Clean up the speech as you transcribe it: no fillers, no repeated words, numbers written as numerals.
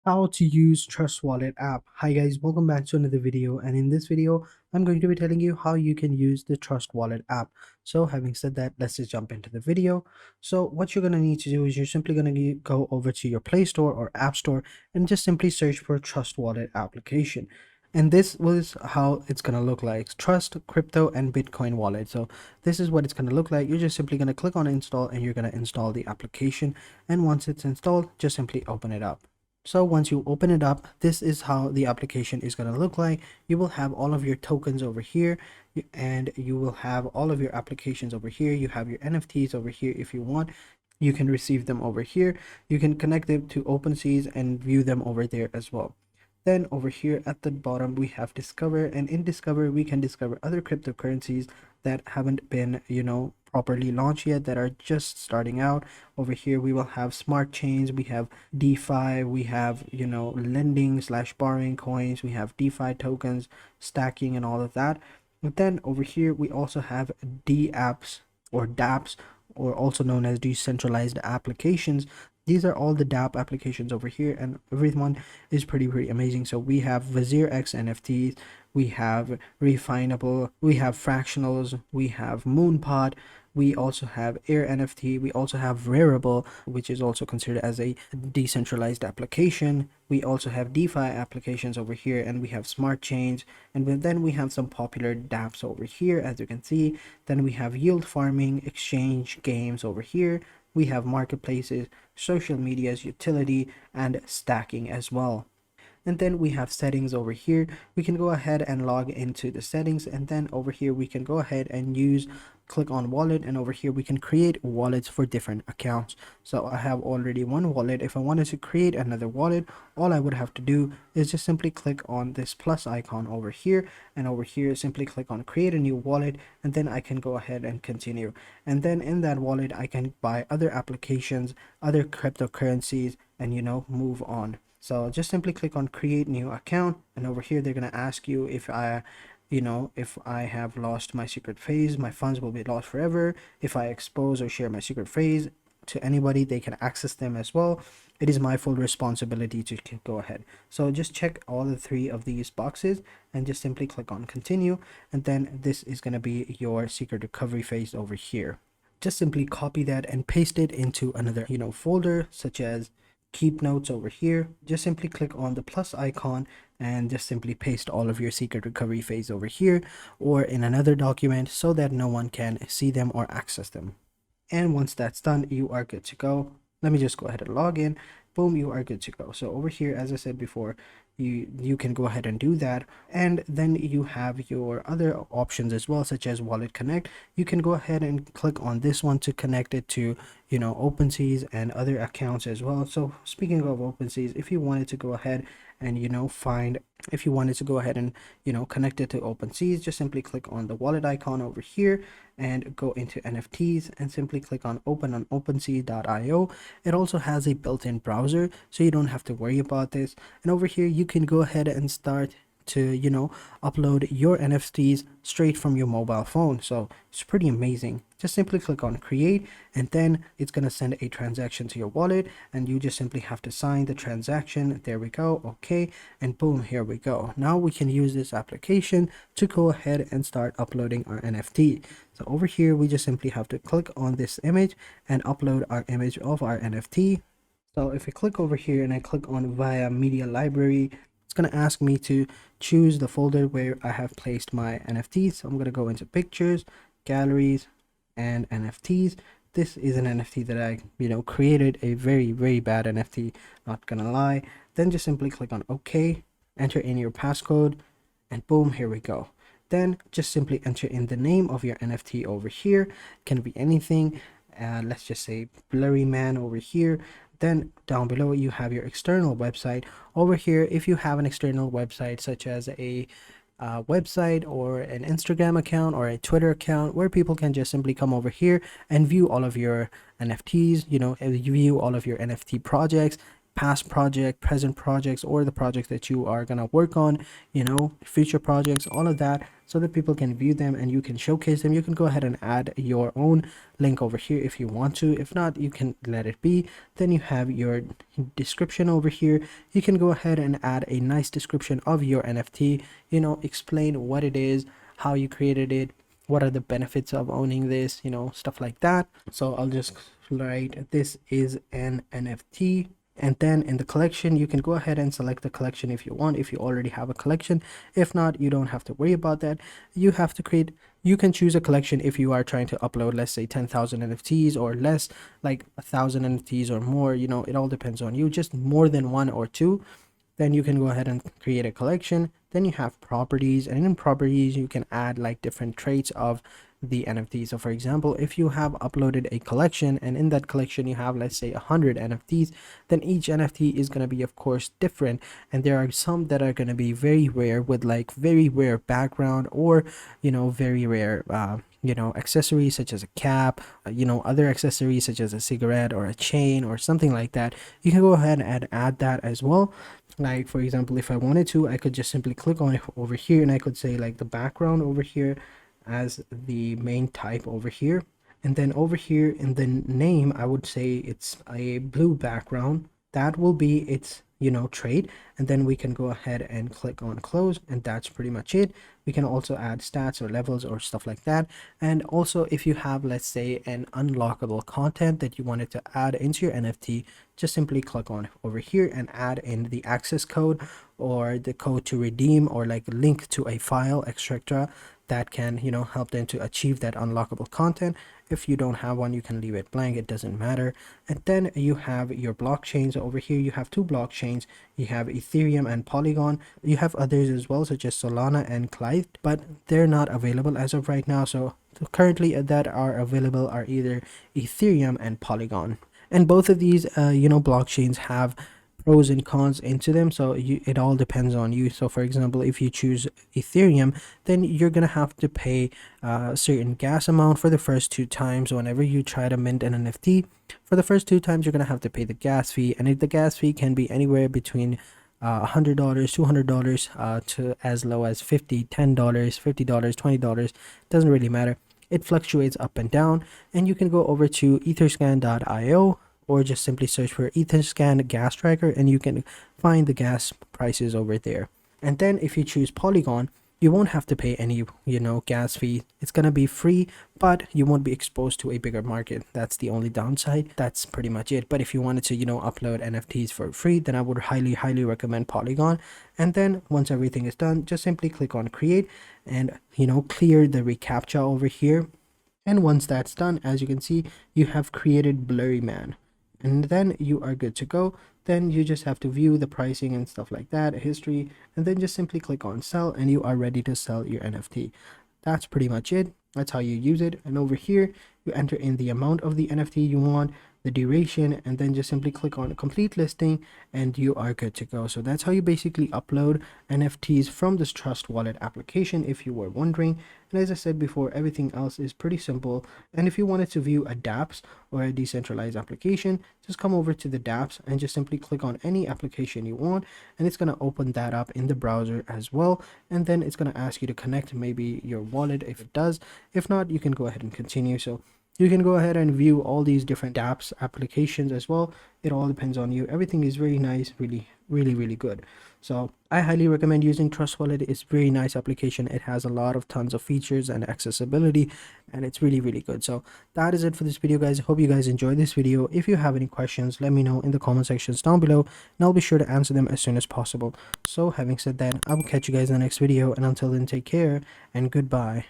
How to use Trust Wallet app. Hi guys, welcome back to another video, and in this video I'm going to be telling you how you can use the Trust Wallet app. So having said that, let's just jump into the video. So what you're going to need to do is you're simply going to go over to your Play Store or App Store and just simply search for Trust Wallet application. And this was how it's going to look like: Trust, Crypto, and Bitcoin Wallet. So this is what it's going to look like. You're just simply going to click on install and you're going to install the application, and once it's installed, just simply open it up. So once you open it up, this is how the application is going to look like. You will have all of your tokens over here, and you will have all of your applications over here. You have your NFTs over here. If you want, you can receive them over here. You can connect them to OpenSea and view them over there as well. Then over here at the bottom, we have Discover, and in Discover, we can discover other cryptocurrencies that haven't been, properly launched yet, that are just starting out. Over here, we will have smart chains, we have DeFi, we have, lending slash borrowing coins, we have DeFi tokens, stacking, and all of that. But then over here, we also have DApps or dApps, or also known as decentralized applications. These are all the dApp applications over here, and everyone is pretty amazing. So we have Vizier X NFTs, we have Refinable, we have Fractionals, we have Moonpot, we also have Air NFT, we also have Rarible, which is also considered as a decentralized application. We also have DeFi applications over here, and we have smart chains, and then we have some popular dApps over here, as you can see. Then we have yield farming, exchange games over here. We have marketplaces, social medias, utility, and stacking as well. And then we have settings over here. We can go ahead and log into the settings, and then over here we can go ahead and click on wallet, and over here we can create wallets for different accounts. So I have already one wallet. If I wanted to create another wallet, all I would have to do is just simply click on this plus icon over here, and over here simply click on create a new wallet, and then I can go ahead and continue. And then in that wallet I can buy other applications, other cryptocurrencies, and move on. So just simply click on create new account, and over here they're going to ask you if I have lost my secret phrase, my funds will be lost forever. If I expose or share my secret phrase to anybody, they can access them as well. It is my full responsibility to go ahead. So just check all the three of these boxes and just simply click on continue, and then this is going to be your secret recovery phase over here. Just simply copy that and paste it into another folder, such as keep notes over here. Just simply click on the plus icon and just simply paste all of your secret recovery phase over here or in another document, so that no one can see them or access them. And once that's done, you are good to go. Let me just go ahead and log in. Boom, you are good to go. So over here, as I said before, you can go ahead and do that, and then you have your other options as well, such as Wallet Connect. You can go ahead and click on this one to connect it to OpenSea and other accounts as well. So speaking of OpenSea, if you wanted to go ahead and if you wanted to go ahead and connect it to OpenSea, just simply click on the wallet icon over here and go into NFTs and simply click on open on OpenSea.io. It also has a built-in browser, so you don't have to worry about this. And over here you can go ahead and start to upload your NFTs straight from your mobile phone. So it's pretty amazing. Just simply click on create, and then it's going to send a transaction to your wallet, and you just simply have to sign the transaction. There we go. Okay, and boom, here we go. Now we can use this application to go ahead and start uploading our NFT. So over here we just simply have to click on this image and upload our image of our NFT. So if I click over here and I click on via media library, it's going to ask me to choose the folder where I have placed my NFTs. So I'm going to go into pictures, galleries, and NFTs. This is an NFT that I created, a very bad NFT, not gonna lie. Then just simply click on OK, enter in your passcode, and boom, here we go. Then just simply enter in the name of your NFT over here. It can be anything. Let's just say Blurry Man over here. Then down below you have your external website. Over here, if you have an external website, such as a website or an Instagram account or a Twitter account, where people can just simply come over here and view all of your NFTs, view all of your NFT projects, past project, present projects, or the projects that you are gonna work on, future projects, all of that, so that people can view them and you can showcase them. You can go ahead and add your own link over here if you want to. If not, you can let it be. Then you have your description over here. You can go ahead and add a nice description of your NFT, explain what it is, how you created it, what are the benefits of owning this, stuff like that. So I'll just write, this is an NFT. And then in the collection, you can go ahead and select the collection if you want, if you already have a collection. If not, you don't have to worry about that. You can choose a collection if you are trying to upload, let's say 10,000 NFTs or less, like 1,000 NFTs or more. It all depends on you. Just more than one or two, then you can go ahead and create a collection. Then you have properties, and in properties you can add like different traits of the NFT. So for example, if you have uploaded a collection and in that collection you have, let's say, 100 NFTs, then each NFT is going to be, of course, different, and there are some that are going to be very rare with like very rare background, or very rare accessories such as a cap, other accessories such as a cigarette or a chain or something like that. You can go ahead and add that as well. Like for example, if I wanted to, I could just simply click on it over here, and I could say like the background over here as the main type over here, and then over here in the name I would say it's a blue background. That will be its trait, and then we can go ahead and click on close, and that's pretty much it. We can also add stats or levels or stuff like that. And also, if you have, let's say, an unlockable content that you wanted to add into your NFT, just simply click on over here and add in the access code or the code to redeem, or like a link to a file, etc., that can help them to achieve that unlockable content. If you don't have one, you can leave it blank, it doesn't matter. And then you have your blockchains over here. You have two blockchains. You have Ethereum and Polygon. You have others as well, such as Solana and Clyde, but they're not available as of right now. So currently that are available are either Ethereum and Polygon, and both of these blockchains have pros and cons into them. So it all depends on you. So for example, if you choose Ethereum, then you're gonna have to pay a certain gas amount for the first 2 times whenever you try to mint an NFT. For the first 2 times, you're gonna have to pay the gas fee, and if the gas fee can be anywhere between $100, $200 to as low as $50, $10, $50, $20, doesn't really matter. It fluctuates up and down. And you can go over to etherscan.io, or just simply search for Etherscan gas tracker, and you can find the gas prices over there. And then if you choose Polygon, you won't have to pay any gas fee. It's gonna be free, but you won't be exposed to a bigger market. That's the only downside. That's pretty much it. But if you wanted to upload NFTs for free, then I would highly recommend Polygon. And then once everything is done, just simply click on create and clear the reCAPTCHA over here. And once that's done, as you can see, you have created Blurry Man, and then you are good to go. Then you just have to view the pricing and stuff like that, history, and then just simply click on sell, and you are ready to sell your NFT. That's pretty much it. That's how you use it. And over here you enter in the amount of the NFT you want, the duration, and then just simply click on complete listing, and you are good to go. So that's how you basically upload NFTs from this Trust Wallet application, if you were wondering. And as I said before, everything else is pretty simple. And if you wanted to view a dApps or a decentralized application, just come over to the dApps and just simply click on any application you want, and it's going to open that up in the browser as well. And then it's going to ask you to connect maybe your wallet if it does. If not, you can go ahead and continue. So you can go ahead and view all these different dApps applications as well. It all depends on you. Everything is very nice, really good. So I highly recommend using Trust Wallet. It's a very nice application. It has a lot of tons of features and accessibility, and it's really good. So that is it for this video, guys. I hope you guys enjoyed this video. If you have any questions, let me know in the comment sections down below, and I'll be sure to answer them as soon as possible. So having said that, I will catch you guys in the next video, and until then, take care and goodbye.